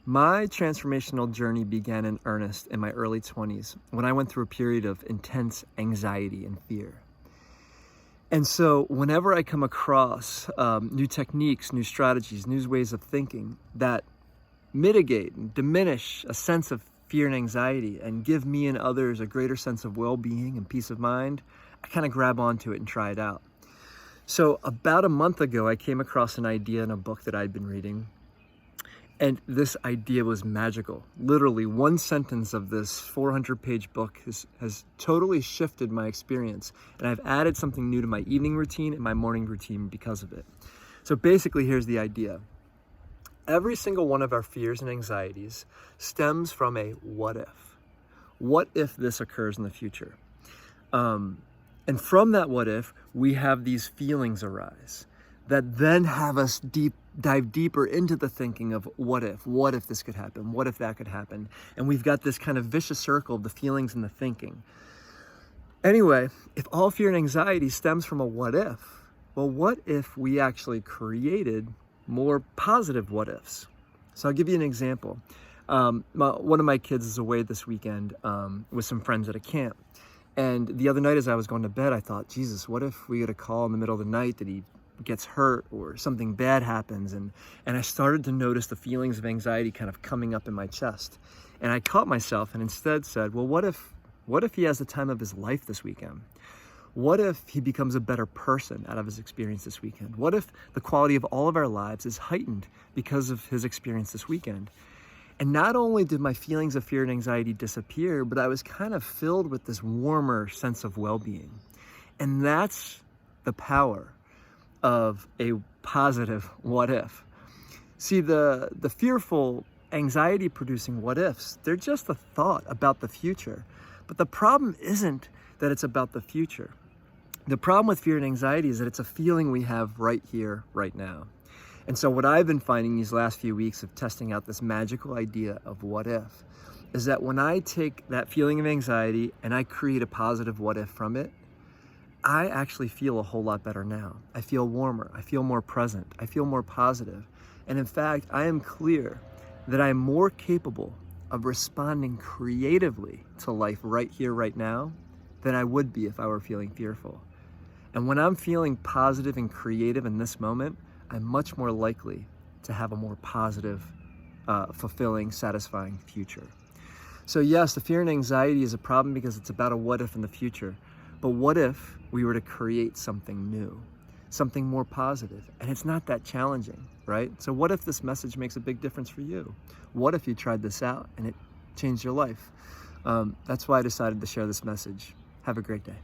My transformational journey began in earnest in my early 20s when I went through a period of intense anxiety and fear. And so whenever I come across new techniques, new strategies, new ways of thinking that mitigate and diminish a sense of fear and anxiety and give me and others a greater sense of well-being and peace of mind, I kind of grab onto it and try it out. So about a month ago, I came across an idea in a book that I'd been reading. And this idea was magical. Literally, one sentence of this 400-page book has totally shifted my experience. And I've added something new to my evening routine and my morning routine because of it. So basically, here's the idea. Every single one of our fears and anxieties stems from a what if. What if this occurs in the future? And from that what if, we have these feelings arise that then have us dive deeper into the thinking of what if this could happen, what if that could happen. And we've got this kind of vicious circle of the feelings and the thinking. Anyway, if all fear and anxiety stems from a what if, well, what if we actually created more positive what ifs? So I'll give you an example. One of my kids is away this weekend with some friends at a camp. And the other night as I was going to bed, I thought, Jesus, what if we get a call in the middle of the night that he gets hurt or something bad happens? And I started to notice the feelings of anxiety kind of coming up in my chest. And I caught myself and instead said, well, what if he has the time of his life this weekend? What if he becomes a better person out of his experience this weekend? What if the quality of all of our lives is heightened because of his experience this weekend? And not only did my feelings of fear and anxiety disappear, but I was kind of filled with this warmer sense of well-being. And that's the power of a positive what if. See, the fearful, anxiety-producing what ifs, they're just a thought about the future. But the problem isn't that it's about the future. The problem with fear and anxiety is that it's a feeling we have right here, right now. And so what I've been finding these last few weeks of testing out this magical idea of what if is that when I take that feeling of anxiety and I create a positive what if from it, I actually feel a whole lot better now. I feel warmer, I feel more present, I feel more positive. And in fact, I am clear that I'm more capable of responding creatively to life right here, right now, than I would be if I were feeling fearful. And when I'm feeling positive and creative in this moment, I'm much more likely to have a more positive, fulfilling, satisfying future. So yes, the fear and anxiety is a problem because it's about a what if in the future. But what if we were to create something new, something more positive? And it's not that challenging, right? So what if this message makes a big difference for you? What if you tried this out and it changed your life? That's why I decided to share this message. Have a great day.